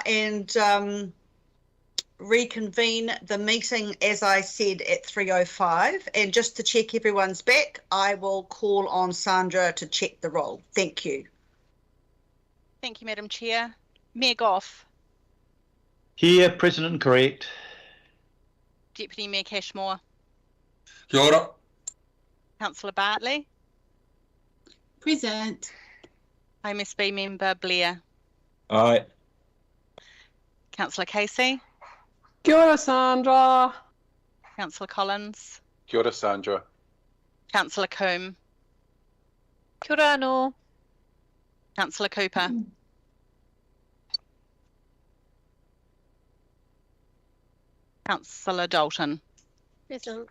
and reconvene the meeting, as I said, at 3:05. And just to check everyone's back, I will call on Sandra to check the roll. Thank you. Thank you, Madam Chair. Mayor Goff. Here, present and correct. Deputy Mayor Cashmore. Kia ora. Councillor Bartley. Present. OMSB Member Blair. Aye. Councillor Casey. Kia ora, Sandra. Councillor Collins. Kia ora, Sandra. Councillor Coombe. Kia ora anō. Councillor Cooper. Councillor Dalton. Present.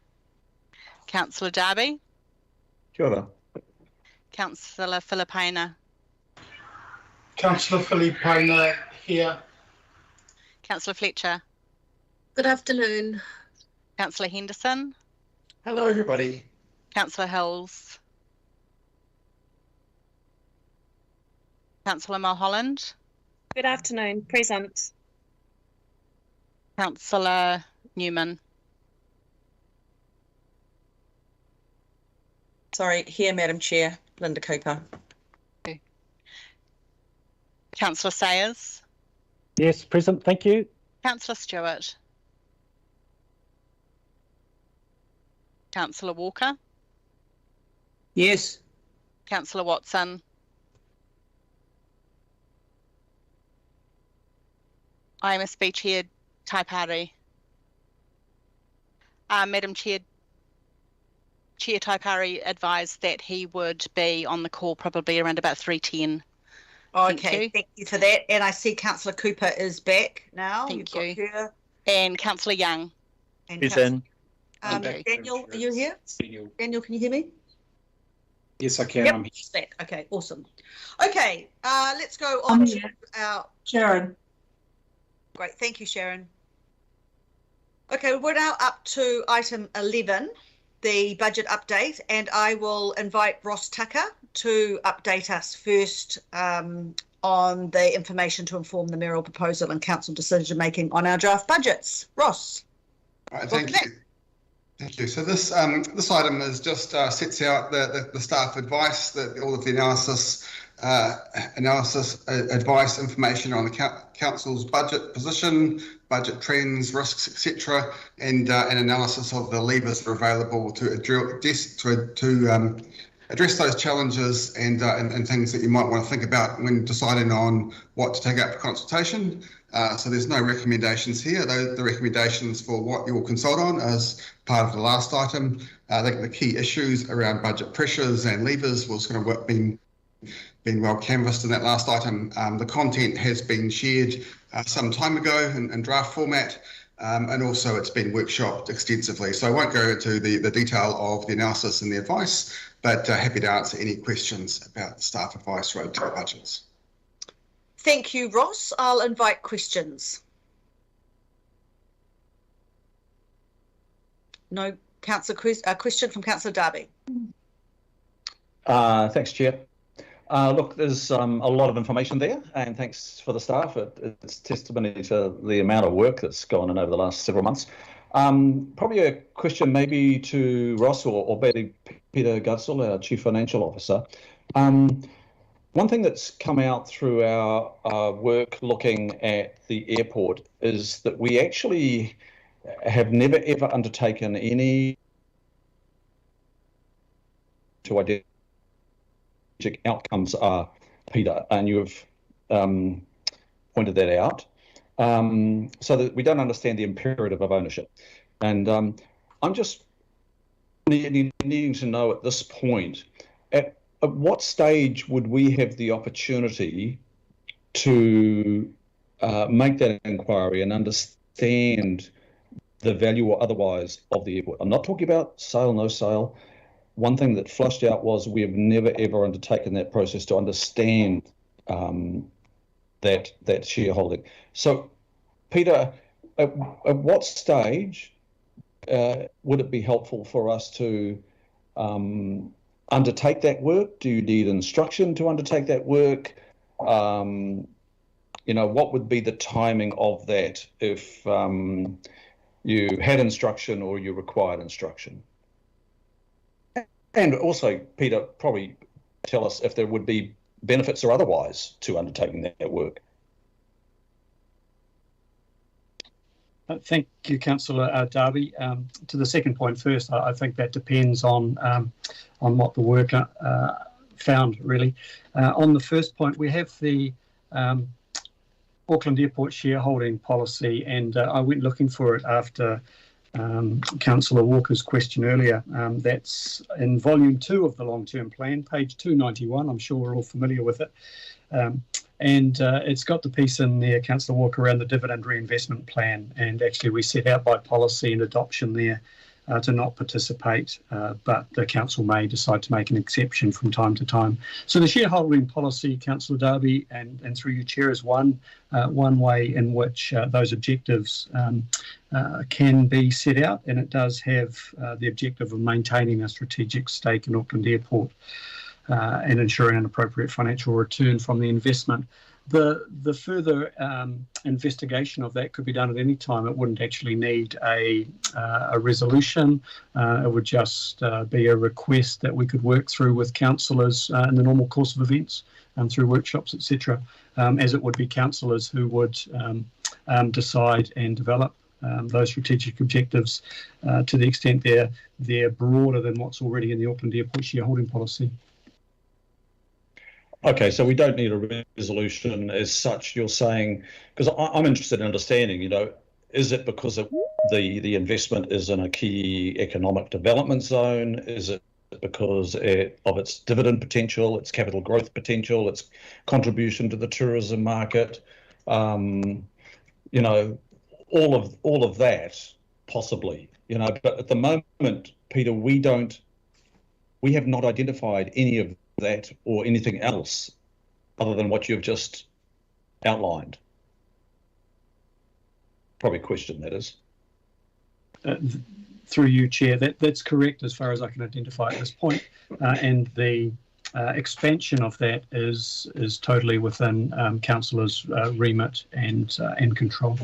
Councillor Darby. Kia ora. Councillor Filipina. Councillor Filipina here. Councillor Fletcher. Good afternoon. Councillor Henderson. Hello, everybody. Councillor Hills. Councillor Mulholland. Good afternoon. Present. Councillor Newman. Sorry, here, Madam Chair, Linda Cooper. Councillor Sayers. Yes, present, thank you. Councillor Stewart. Councillor Walker. Yes. Councillor Watson. IMSB Chair Taipari. Madam Chair, Chair Taipari advised that he would be on the call probably around about 3:10. Okay, thank you for that. And I see Councillor Cooper is back now. Thank You've you. got her And Councillor Young. and He's Councillor- in. Daniel, are you here? Daniel, can you hear me? Yes, I can. Yep, I'm here. he's back. Okay, awesome. Okay, let's go on to our... Sharon. Great, thank you, Sharon. Okay, we're now up to item 11, the budget update, and I will invite Ross Tucker to update us first on the information to inform the mayoral proposal and council decision making on our draft budgets. Ross. Right, thank you. Thank you. So this item is just sets out the staff advice, all of the analysis, advice, information on the council's budget position, budget trends, risks, etc., and analysis of the levers that are available to address those challenges and things that you might want to think about when deciding on what to take out for consultation. So there's no recommendations here. The recommendations for what you will consult on as part of the last item. I think the key issues around budget pressures and levers was going to been well canvassed in that last item. The content has been shared some time ago in draft format, and also it's been workshopped extensively. So I won't go into the detail of the analysis and the advice, but happy to answer any questions about the staff advice related to the budgets. Thank you, Ross. I'll invite questions. No question from Councillor Darby. Thanks, Chair. Look, there's a lot of information there, and thanks for the staff. It's testimony to the amount of work that's gone in over the last several months. Probably a question maybe to Ross or maybe Peter Gudsell, our Chief Financial Officer. One thing that's come out through our work looking at the airport is that we actually have never ever undertaken any to identify outcomes are, Peter, and you've pointed that out, so that we don't understand the imperative of ownership. And I'm just needing to know at this point, at what stage would we have the opportunity to make that inquiry and understand the value or otherwise of the airport? I'm not talking about sale, no sale. One thing that flushed out was we have never ever undertaken that process to understand that shareholding. So, Peter, at what stage would it be helpful for us to undertake that work? Do you need instruction to undertake that work? what would be the timing of that if you had instruction or you required instruction? And also, Peter, probably tell us if there would be benefits or otherwise to undertaking that work. Thank you, Councillor Darby. To the second point first, I think that depends on what the worker found, really. On the first point, we have the Auckland Airport shareholding policy, and I went looking for it after Councillor Walker's question earlier. That's in volume 2 of the long-term plan, page 291. I'm sure we're all familiar with it. And it's got the piece in there, Councillor Walker, around the dividend reinvestment plan. And actually we set out by policy and adoption there to not participate, but the council may decide to make an exception from time to time. So the shareholding policy, Councillor Darby, and through your chair, is one way in which those objectives can be set out, and it does have the objective of maintaining a strategic stake in Auckland Airport and ensuring an appropriate financial return from the investment. The further investigation of that could be done at any time. It wouldn't actually need a resolution. It would just be a request that we could work through with councillors in the normal course of events through workshops, etc., as it would be councillors who would decide and develop those strategic objectives to the extent they're broader than what's already in the Auckland Airport shareholding policy. Okay, so we don't need a resolution as such, you're saying, because I'm interested in understanding, is it because the investment is in a key economic development zone? Is it because of its dividend potential, its capital growth potential, its contribution to the tourism market? All of that, possibly, but at the moment, Peter, we have not identified any of that or anything else other than what you've just outlined. Probably question, that is. Through you, Chair, that's correct as far as I can identify at this point, and the expansion of that is totally within councillors' remit and control.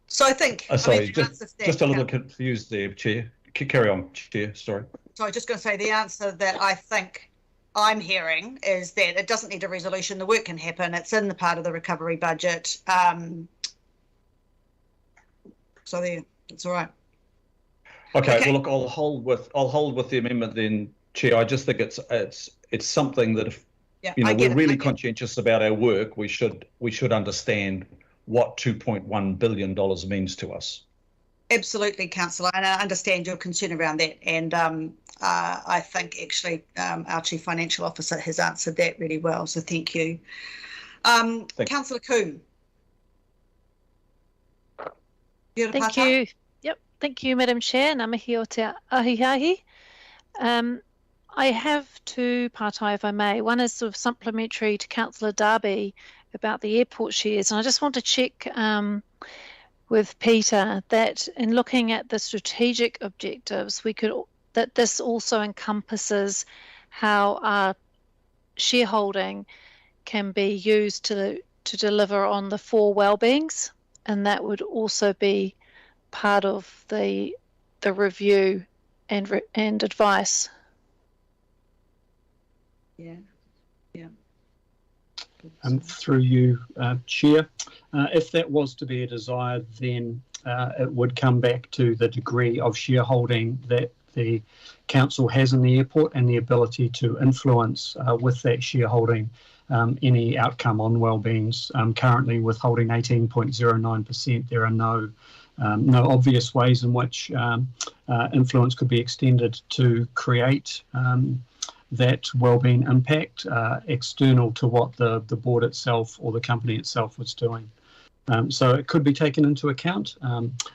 So I think... sorry, just a little confused there, Chair. Carry on, Chair, sorry. So I was just going to say the answer that I think I'm hearing is that it doesn't need a resolution. The work can happen. It's in the part of the recovery budget. So there, it's all right. Okay. Well, look, I'll hold with the amendment then, Chair. I just think it's something that if we're really conscientious about our work, we should understand what $2.1 billion means to us. Absolutely, Councillor, and I understand your concern around that. And I think actually our Chief Financial Officer has answered that really well. So thank you. Councillor Coombe. Thank you. Yep. Thank you, Madam Chair. Ngā mihi o te ahiahi. I have two partai, if I may. One is sort of supplementary to Councillor Darby about the airport shares. And I just want to check with Peter that in looking at the strategic objectives, that this also encompasses how our shareholding can be used to deliver on the 4 wellbeings, and that would also be part of the review and advice. Yeah. Through you, Chair, if that was to be a desire, then it would come back to the degree of shareholding that the council has in the airport and the ability to influence with that shareholding any outcome on wellbeings. Currently, with holding 18.09%, there are no obvious ways in which influence could be extended to create that wellbeing impact external to what the board itself or the company itself was doing. So it could be taken into account.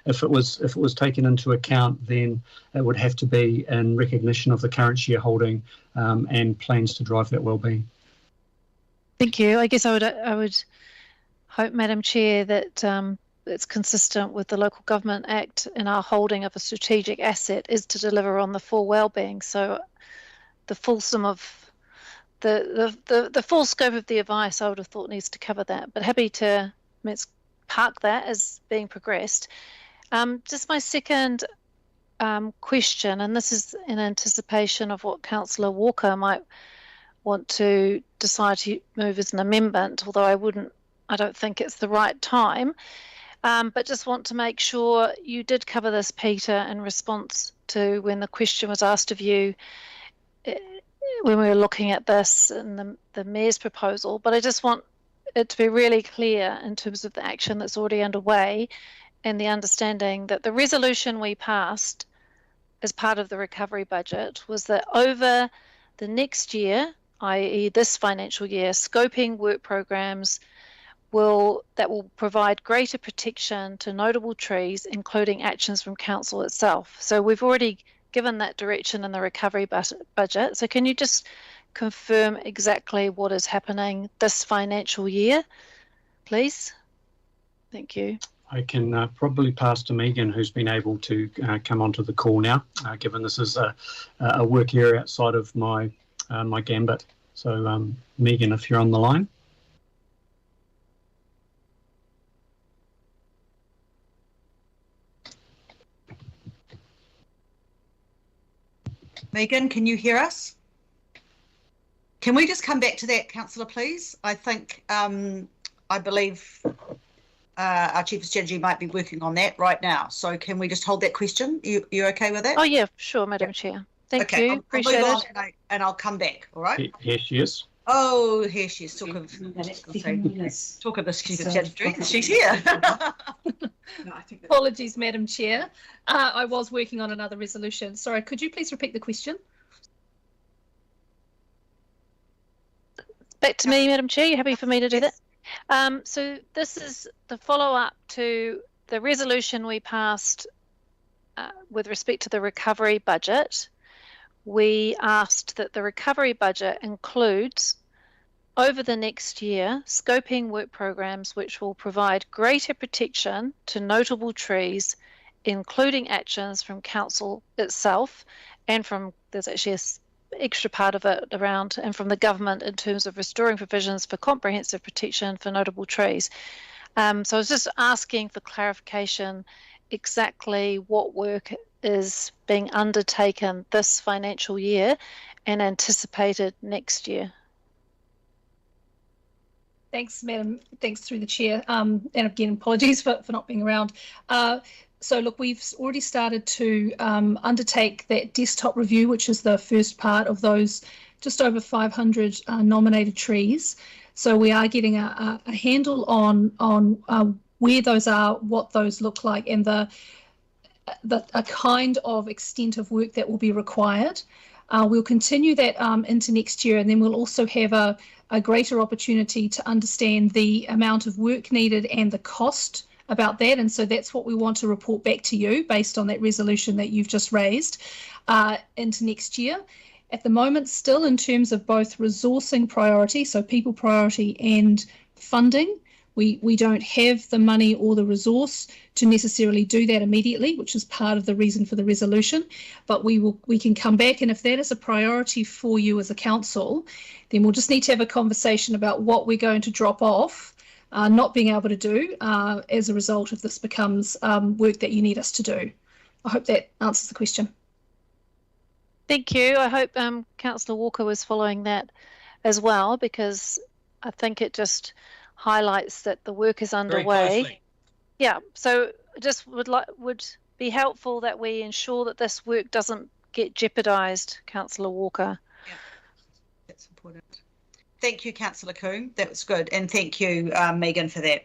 If it was taken into account, then it would have to be in recognition of the current shareholding and plans to drive that wellbeing. Thank you. I guess I would hope, Madam Chair, that it's consistent with the Local Government Act, and our holding of a strategic asset is to deliver on the 4 wellbeing. So the fulsome of the full scope of the advice I would have thought needs to cover that, but happy to let's park that as being progressed. Just my second question, and this is in anticipation of what Councillor Walker might want to decide to move as an amendment, although I don't think it's the right time, but just want to make sure you did cover this, Peter, in response to when the question was asked of you when we were looking at this in the Mayor's proposal, but I just want it to be really clear in terms of the action that's already underway and the understanding that the resolution we passed as part of the recovery budget was that over the next year, i.e. this financial year, scoping work programs that will provide greater protection to notable trees, including actions from council itself. So we've already given that direction in the recovery budget. So can you just confirm exactly what is happening this financial year, please? Thank you. I can probably pass to Megan, who's been able to come onto the call now, given this is a work area outside of my gambit. So Megan, if you're on the line. Megan, can you hear us? Can we just come back to that, Councillor, please? I think, I believe our Chief of Strategy might be working on that right now. So can we just hold that question? You okay with that? Oh, yeah, sure, Madam Chair. Thank you. Appreciate it. And I'll come back, all right? Here she is. Oh, here she is. Talk of the Chief of Strategy. She's here. Apologies, Madam Chair. I was working on another resolution. Sorry, could you please repeat the question? Back to me, Madam Chair. You happy for me to do that? So this is the follow-up to the resolution we passed with respect to the recovery budget. We asked that the recovery budget includes, over the next year, scoping work programs which will provide greater protection to notable trees, including actions from council itself and from, there's actually an extra part of it around, and from the government in terms of restoring provisions for comprehensive protection for notable trees. So I was just asking for clarification exactly what work is being undertaken this financial year and anticipated next year. Thanks, Madam. Thanks through the chair. And again, apologies for not being around. So look, we've already started to undertake that desktop review, which is the first part of those just over 500 nominated trees. So we are getting a handle on where those are, what those look like, and a kind of extent of work that will be required. We'll continue that into next year, and then we'll also have a greater opportunity to understand the amount of work needed and the cost about that. And so that's what we want to report back to you based on that resolution that you've just raised into next year. At the moment, still in terms of both resourcing priority, so people priority, and funding, we don't have the money or the resource to necessarily do that immediately, which is part of the reason for the resolution. But we can come back, and if that is a priority for you as a council, then we'll just need to have a conversation about what we're going to drop off, not being able to do as a result if this becomes work that you need us to do. I hope that answers the question. Thank you. I hope Councillor Walker was following that as well, because I think it just highlights that the work is underway. Yeah, so just would be helpful that we ensure that this work doesn't get jeopardised, Councillor Walker. Yeah, that's important. Thank you, Councillor Coombe. That was good, and thank you, Megan, for that.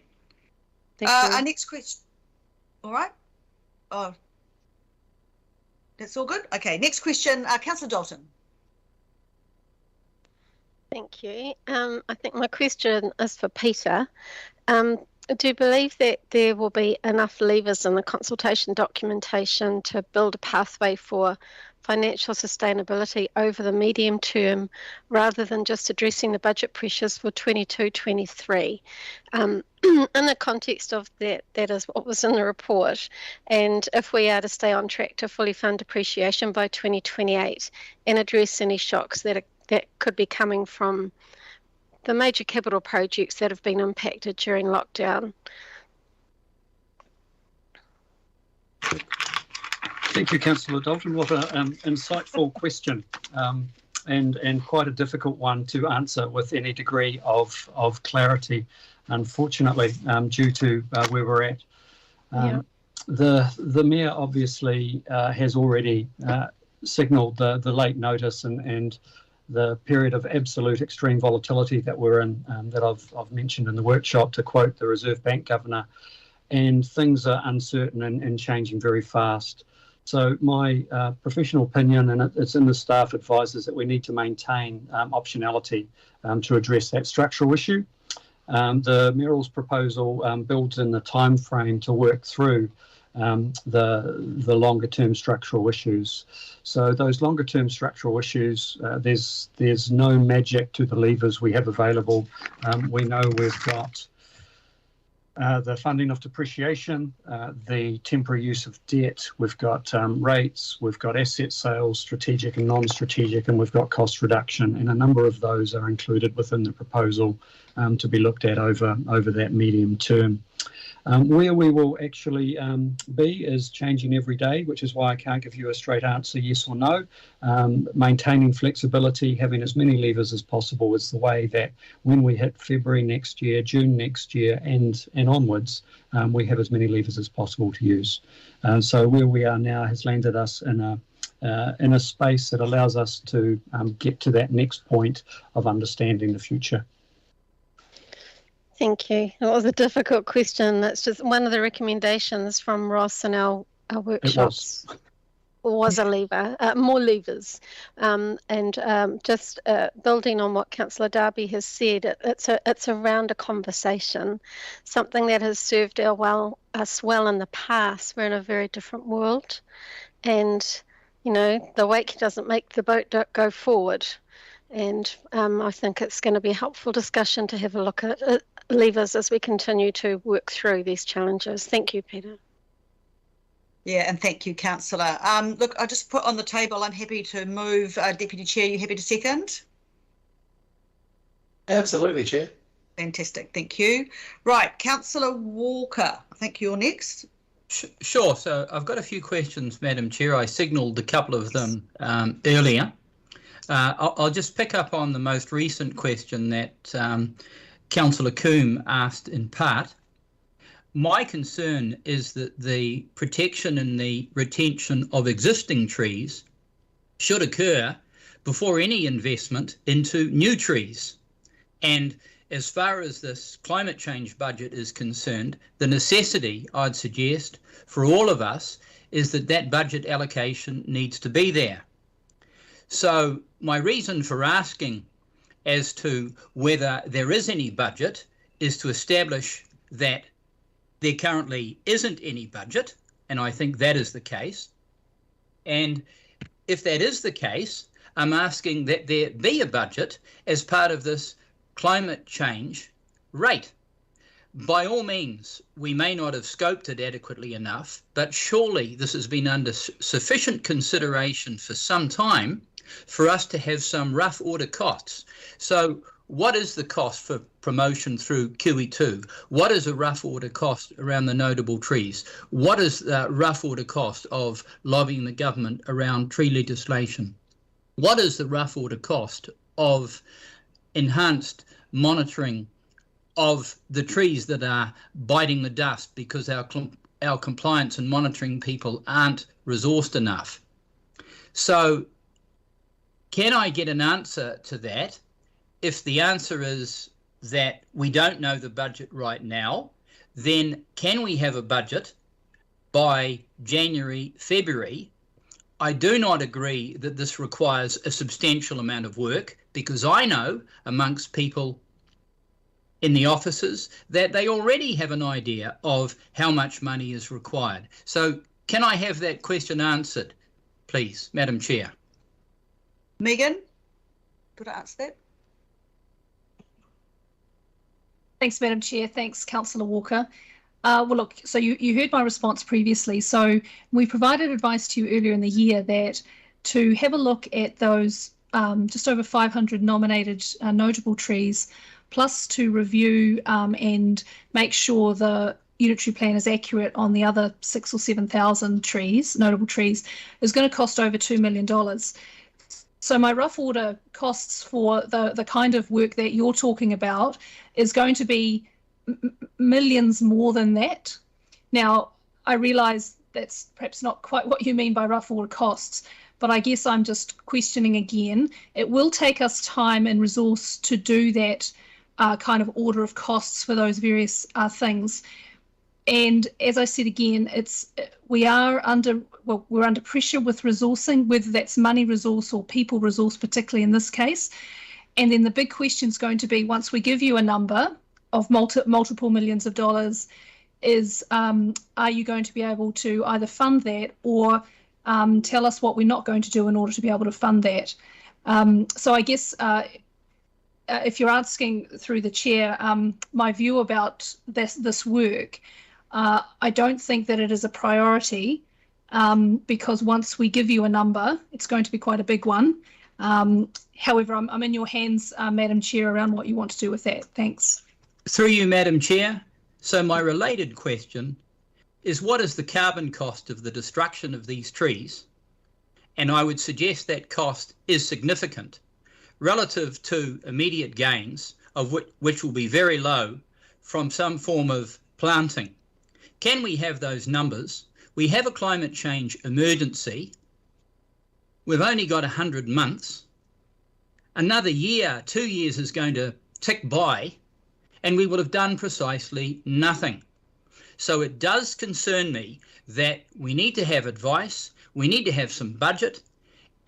Thank you. Our next question. All right. Oh, that's all good. Okay, next question, Councillor Dalton. Thank you. I think my question is for Peter. Do you believe that there will be enough levers in the consultation documentation to build a pathway for financial sustainability over the medium term rather than just addressing the budget pressures for 22-23? In the context of that is what was in the report, and if we are to stay on track to fully fund depreciation by 2028 and address any shocks that that could be coming from the major capital projects that have been impacted during lockdown. Thank you, Councillor Dalton. What an insightful question, and quite a difficult one to answer with any degree of clarity, unfortunately, due to where we're at. The Mayor obviously has already signalled the late notice and the period of absolute extreme volatility that we're in, that I've mentioned in the workshop, to quote the Reserve Bank Governor, and things are uncertain and changing very fast. So my professional opinion, and it's in the staff advisors, that we need to maintain optionality to address that structural issue. The Mayoral's proposal builds in the time frame to work through the longer term structural issues. So those longer term structural issues, there's no magic to the levers we have available. We know we've got the funding of depreciation, the temporary use of debt, we've got rates, we've got asset sales, strategic and non-strategic, and we've got cost reduction, and a number of those are included within the proposal to be looked at over that medium term. Where we will actually be is changing every day, which is why I can't give you a straight answer, yes or no. Maintaining flexibility, having as many levers as possible is the way that when we hit February next year, June next year, and onwards, we have as many levers as possible to use. So where we are now has landed us in a space that allows us to get to that next point of understanding the future. Thank you. That was a difficult question. That's just one of the recommendations from Ross in our workshops. Was a lever, more levers, and just building on what Councillor Darby has said, it's around a conversation, something that has served us well in the past. We're in a very different world, and the wake doesn't make the boat go forward. And I think it's going to be a helpful discussion to have a look at levers as we continue to work through these challenges. Thank you, Peter. Yeah, and thank you, Councillor. Look, I just put on the table, I'm happy to move. Deputy Chair, you happy to second? Absolutely, Chair. Fantastic, thank you. Right, Councillor Walker, I think you're next. Sure, so I've got a few questions, Madam Chair. I signalled a couple of them earlier. I'll just pick up on the most recent question that Councillor Coombe asked in part. My concern is that the protection and the retention of existing trees should occur before any investment into new trees. And as far as this climate change budget is concerned, the necessity, I'd suggest, for all of us is that budget allocation needs to be there. So my reason for asking as to whether there is any budget is to establish that there currently isn't any budget, and I think that is the case. And if that is the case, I'm asking that there be a budget as part of this climate change rate. By all means, we may not have scoped it adequately enough, but surely this has been under sufficient consideration for some time for us to have some rough order costs. So what is the cost for promotion through QE2? What is a rough order cost around the notable trees? What is the rough order cost of lobbying the government around tree legislation? What is the rough order cost of enhanced monitoring of the trees that are biting the dust because our compliance and monitoring people aren't resourced enough? So can I get an answer to that? If the answer is that we don't know the budget right now, then can we have a budget by January, February? I do not agree that this requires a substantial amount of work, because I know amongst people in the offices that they already have an idea of how much money is required. So can I have that question answered, please, Madam Chair? Megan, could I answer that? Thanks, Madam Chair. Thanks, Councillor Walker. Well, look, so you heard my response previously. So we provided advice to you earlier in the year that to have a look at those just over 500 nominated notable trees, plus to review and make sure the unitary plan is accurate on the other 6,000 or 7,000 trees, notable trees, is going to cost over $2 million. So my rough order costs for the kind of work that you're talking about is going to be millions more than that. Now, I realise that's perhaps not quite what you mean by rough order costs, but I guess I'm just questioning again. It will take us time and resource to do that kind of order of costs for those various things. And as I said again, we're under pressure with resourcing, whether that's money resource or people resource, particularly in this case. And then the big question is going to be, once we give you a number of multiple millions of dollars, is are you going to be able to either fund that or tell us what we're not going to do in order to be able to fund that? So I guess if you're asking through the chair, my view about this work, I don't think that it is a priority because once we give you a number, it's going to be quite a big one. However, I'm in your hands, Madam Chair, around what you want to do with that. Thanks. Through you, Madam Chair. So my related question is, what is the carbon cost of the destruction of these trees? And I would suggest that cost is significant relative to immediate gains, of which will be very low from some form of planting. Can we have those numbers? We have a climate change emergency. We've only got 100 months. Another year, 2 years is going to tick by, and we will have done precisely nothing. So it does concern me that we need to have advice, we need to have some budget,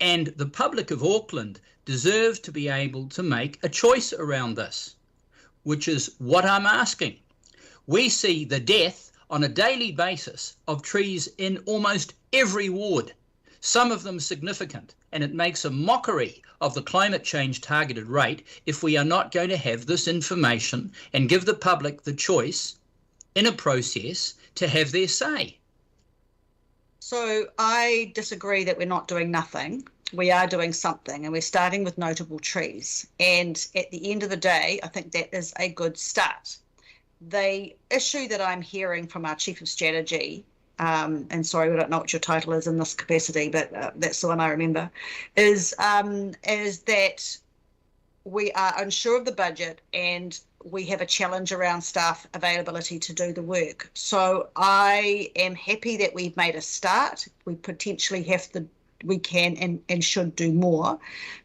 and the public of Auckland deserve to be able to make a choice around this, which is what I'm asking. We see the death on a daily basis of trees in almost every ward, some of them significant, and it makes a mockery of the climate change targeted rate if we are not going to have this information and give the public the choice in a process to have their say. So I disagree that we're not doing nothing. We are doing something, and we're starting with notable trees. And at the end of the day, I think that is a good start. The issue that I'm hearing from our Chief of Strategy, and sorry, we don't know what your title is in this capacity, but that's the one I remember, is that we are unsure of the budget and we have a challenge around staff availability to do the work. So I am happy that we've made a start. We potentially we can and should do more.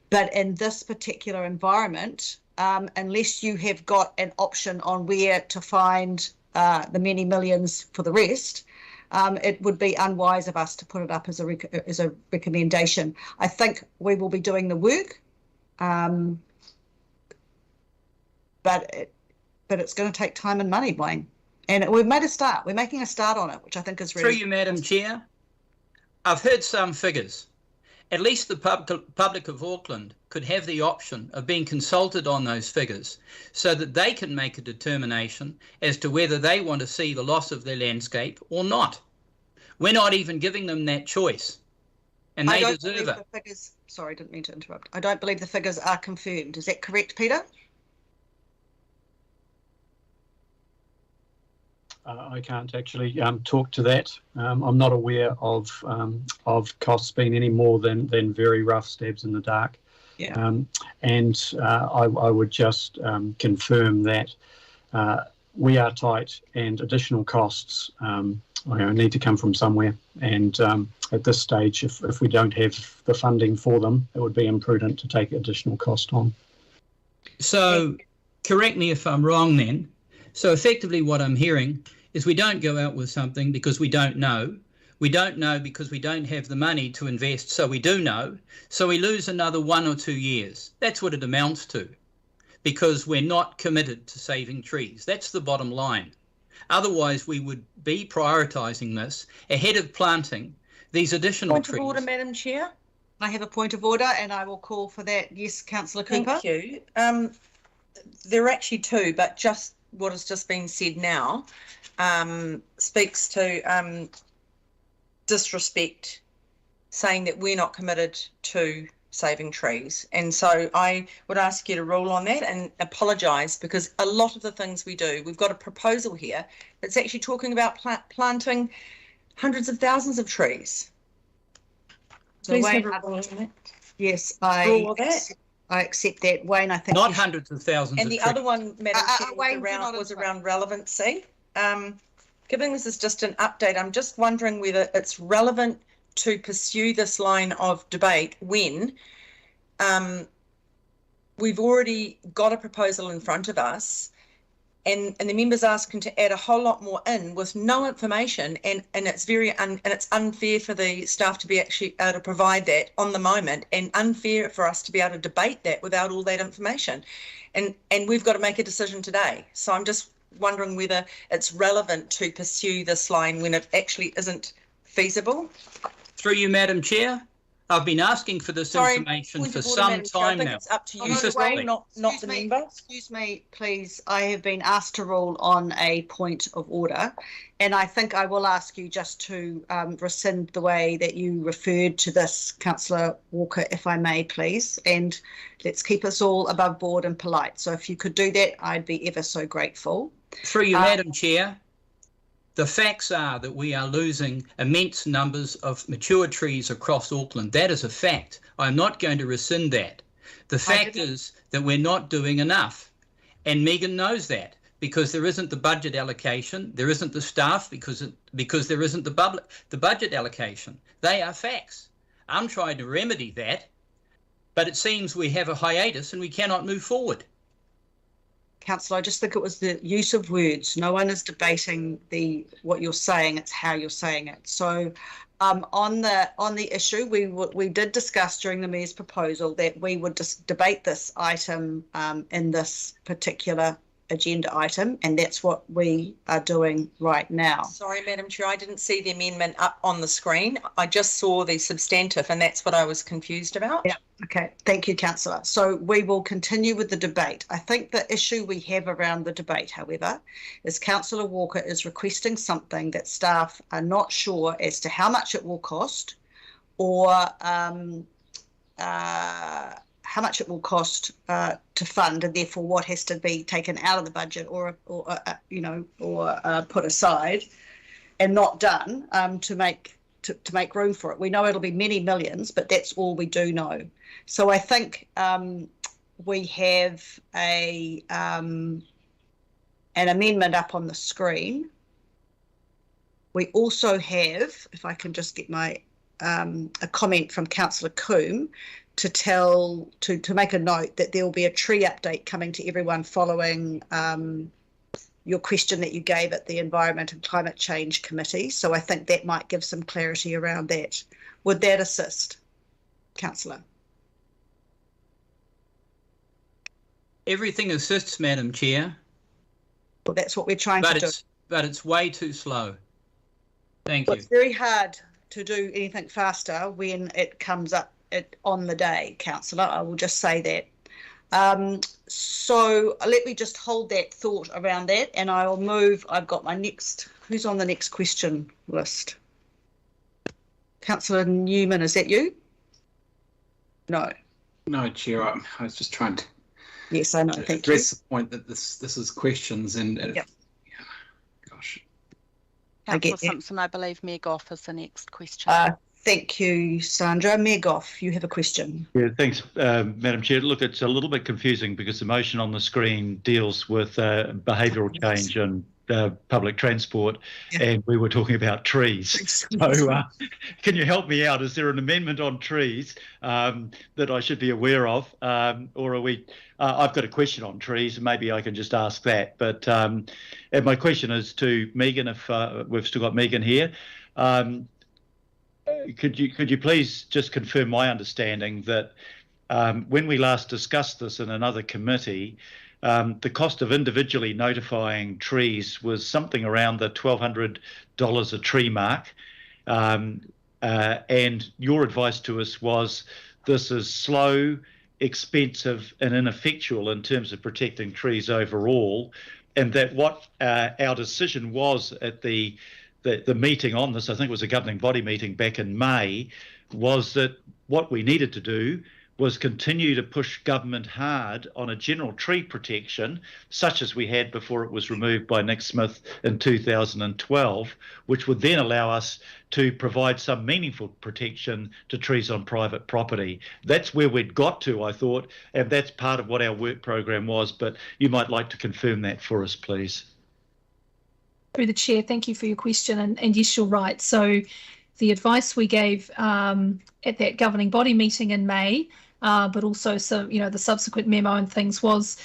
But in this particular environment, unless you have got an option on where to find the many millions for the rest, it would be unwise of us to put it up as a recommendation. I think we will be doing the work, but it's going to take time and money, Wayne. And we've made a start. We're making a start on it, which I think is really... Through you, Madam Chair, I've heard some figures. At least the public of Auckland could have the option of being consulted on those figures so that they can make a determination as to whether they want to see the loss of their landscape or not. We're not even giving them that choice, and they deserve it. Sorry, I didn't mean to interrupt. I don't believe the figures are confirmed. Is that correct, Peter? I can't actually talk to that. I'm not aware of costs being any more than very rough stabs in the dark. Yeah. And I would just confirm that we are tight and additional costs need to come from somewhere. And at this stage, if we don't have the funding for them, it would be imprudent to take additional cost on. So correct me if I'm wrong then. So effectively what I'm hearing is we don't go out with something because we don't know. We don't know because we don't have the money to invest, so we do know. So we lose another 1 or 2 years. That's what it amounts to, because we're not committed to saving trees. That's the bottom line. Otherwise, we would be prioritising this ahead of planting these additional trees. Point of order, Madam Chair. I have a point of order and I will call for that. Yes, Councillor Cooper. Thank you. There are actually two, but just what has just been said now speaks to disrespect, saying that we're not committed to saving trees. And so I would ask you to rule on that and apologise, because a lot of the things we do, we've got a proposal here that's actually talking about planting hundreds of thousands of trees. So Please Wayne, have a rule on that. Yes, rule I accept that. Wayne, I think not hundreds of thousands. And the other one, Madam Chair, Wayne, was around relevancy. Given this is just an update, I'm just wondering whether it's relevant to pursue this line of debate when we've already got a proposal in front of us, and the members asking to add a whole lot more in with no information, and it's it's unfair for the staff to be actually able to provide that on the moment, and unfair for us to be able to debate that without all that information, and we've got to make a decision today. So I'm just wondering whether it's relevant to pursue this line when it actually isn't feasible. Through you, Madam Chair, I've been asking for this information for some time now. It's up to you, not the member. Excuse me, please. I have been asked to rule on a point of order, and I think I will ask you just to rescind the way that you referred to this, Councillor Walker, if I may, please. And let's keep us all above board and polite. So if you could do that, I'd be ever so grateful. Through you, Madam Chair, the facts are that we are losing immense numbers of mature trees across Auckland. That is a fact. I'm not going to rescind that. The fact is that we're not doing enough. And Megan knows that, because there isn't the budget allocation, there isn't the staff, because there isn't the budget allocation. They are facts. I'm trying to remedy that, but it seems we have a hiatus and we cannot move forward. Councillor, I just think it was the use of words. No one is debating what you're saying, it's how you're saying it. So on the issue, we did discuss during the Mayor's proposal that we would just debate this item in this particular agenda item, and that's what we are doing right now. Sorry, Madam Chair, I didn't see the amendment up on the screen. I just saw the substantive, and that's what I was confused about. Yeah, okay. Thank you, Councillor. So we will continue with the debate. I think the issue we have around the debate, however, is Councillor Walker is requesting something that staff are not sure as to how much it will cost, or how much it will cost to fund, and therefore what has to be taken out of the budget or put aside and not done to make room for it. We know it'll be many millions, but that's all we do know. So I think we have an amendment up on the screen. We also have, if I can just get my a comment from Councillor Coombe, to make a note that there will be a tree update coming to everyone following your question that you gave at the Environment and Climate Change Committee. So I think that might give some clarity around that. Would that assist, Councillor? Everything assists, Madam Chair. Well, that's what we're trying to do. But it's way too slow. Thank you. It's very hard to do anything faster when it comes up on the day, Councillor. I will just say that. So let me just hold that thought around that, and I will move. I've got my next. Who's on the next question list? Councillor Newman, is that you? No. No, Chair. I was just trying to. Yes, I know. Thank you. Address the point that this is questions and. Yep. Gosh. Councillor Simpson, I believe Mayor Goff is the next question. Thank you, Sandra. Mayor Goff, you have a question. Yeah, thanks, Madam Chair. Look, it's a little bit confusing because the motion on the screen deals with behavioural change and public transport, and we were talking about trees. So can you help me out? Is there an amendment on trees that I should be aware of, or are we... I've got a question on trees, and maybe I can just ask that. But and my question is to Megan, if we've still got Megan here. Could you please just confirm my understanding that when we last discussed this in another committee, the cost of individually notifying trees was something around the $1,200 a tree mark, and your advice to us was this is slow, expensive and ineffectual in terms of protecting trees overall, and that what our decision was at the meeting on this, I think it was a governing body meeting back in May, was that what we needed to do was continue to push government hard on a general tree protection, such as we had before it was removed by Nick Smith in 2012, which would then allow us to provide some meaningful protection to trees on private property. That's where we'd got to, I thought, and that's part of what our work program was, but you might like to confirm that for us, please. Through the chair, thank you for your question, and yes, you're right. So the advice we gave at that governing body meeting in May, but also some, the subsequent memo and things was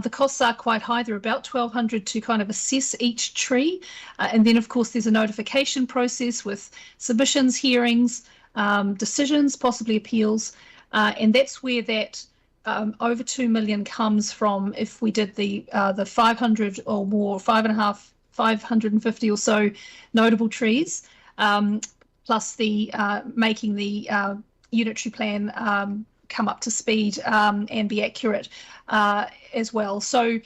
the costs are quite high. They're about $1,200 to kind of assess each tree. And then, of course, there's a notification process with submissions, hearings, decisions, possibly appeals. And that's where that over 2 million comes from if we did the 500 or more, 550 or so notable trees, plus the making the unitary plan come up to speed and be accurate as well. So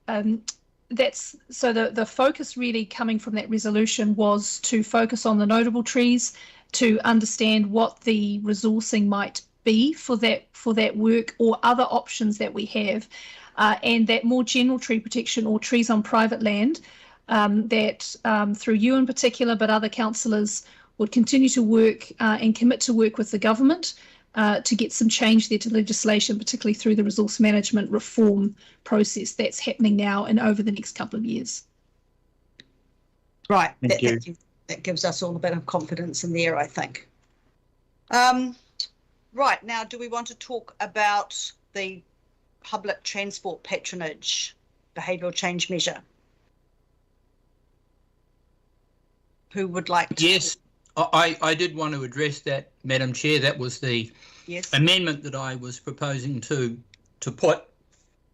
the focus really coming from that resolution was to focus on the notable trees, to understand what the resourcing might be for that work or other options that we have, and that more general tree protection or trees on private land that through you in particular, but other councillors would continue to work and commit to work with the government to get some change there to legislation, particularly through the resource management reform process that's happening now and over the next couple of years. Right, Thank you. That gives us all a bit of confidence in there, I think. Right, now do we want to talk about the public transport patronage behavioural change measure? Who would like to? Yes, I did want to address that, Madam Chair. That was the amendment that I was proposing to put.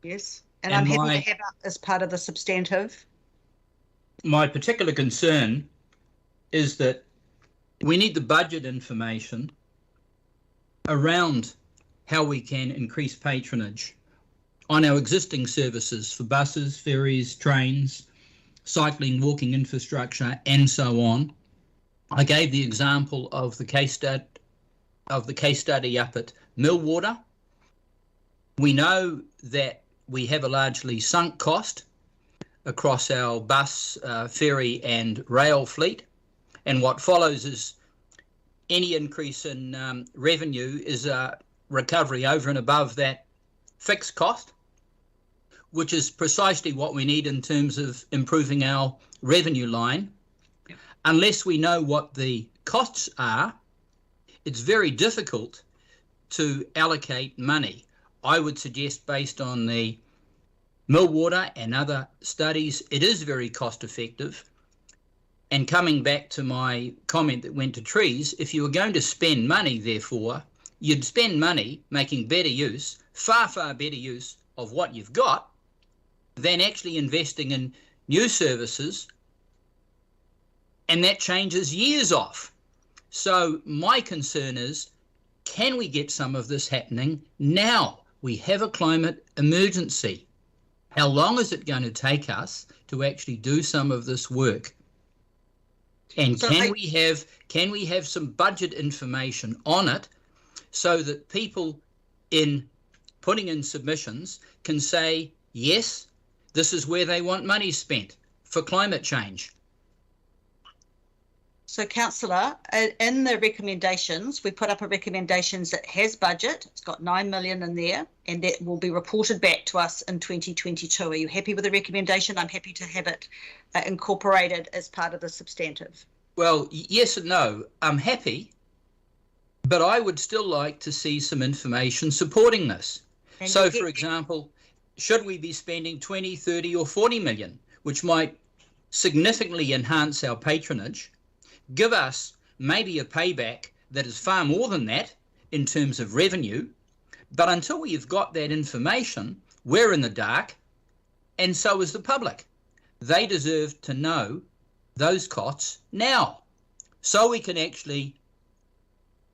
Yes, and I'm happy to have it as part of the substantive. My particular concern is that we need the budget information around how we can increase patronage on our existing services for buses, ferries, trains, cycling, walking infrastructure, and so on. I gave the example of the case study up at Millwater. We know that we have a largely sunk cost across our bus, ferry and rail fleet, and what follows is any increase in revenue is a recovery over and above that fixed cost, which is precisely what we need in terms of improving our revenue line. Unless we know what the costs are, it's very difficult to allocate money. I would suggest, based on the Millwater and other studies, it is very cost effective. And coming back to my comment that went to trees, if you were going to spend money, therefore, you'd spend money making better use, far, far better use of what you've got than actually investing in new services, and that changes years off. So my concern is, can we get some of this happening now? We have a climate emergency. How long is it going to take us to actually do some of this work? And So can we have some budget information on it so that people in putting in submissions can say, yes, this is where they want money spent for climate change? So, Councillor, in the recommendations, we put up a recommendations that has budget. It's got 9 million in there, and that will be reported back to us in 2022. Are you happy with the recommendation? I'm happy to have it incorporated as part of the substantive. Well, yes and no. I'm happy, but I would still like to see some information supporting this. And so, for example, should we be spending 20, 30 or 40 million, which might significantly enhance our patronage, give us maybe a payback that is far more than that in terms of revenue, but until we've got that information, we're in the dark, and so is the public. They deserve to know those costs now, so we can actually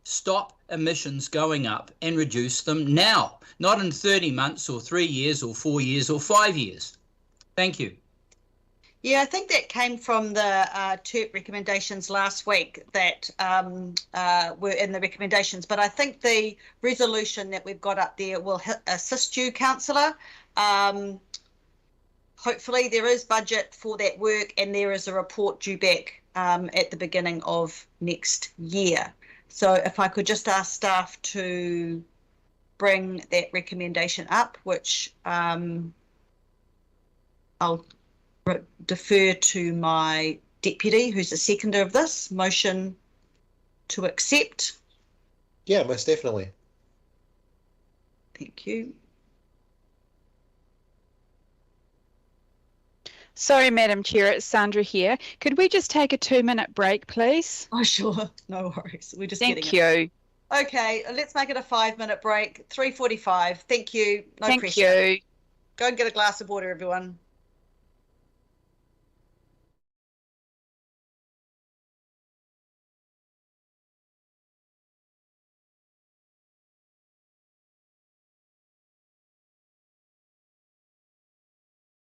stop emissions going up and reduce them now, not in 30 months or 3 years or 4 years or 5 years. Thank you. Yeah, I think that came from the TERP recommendations last week that were in the recommendations. But I think the resolution that we've got up there will assist you, Councillor. Hopefully there is budget for that work, and there is a report due back at the beginning of next year. So if I could just ask staff to bring that recommendation up, which I'll defer to my deputy, who's the seconder of this motion, to accept. Yeah, most definitely. Thank you. Sorry, Madam Chair, it's Sandra here. Could we just take a 2-minute break, please? Oh, sure. No worries. We're just Thank you. Okay, let's make it a 5-minute break. 3:45. Thank you. No Thank pressure. you. Go and get a glass of water, everyone.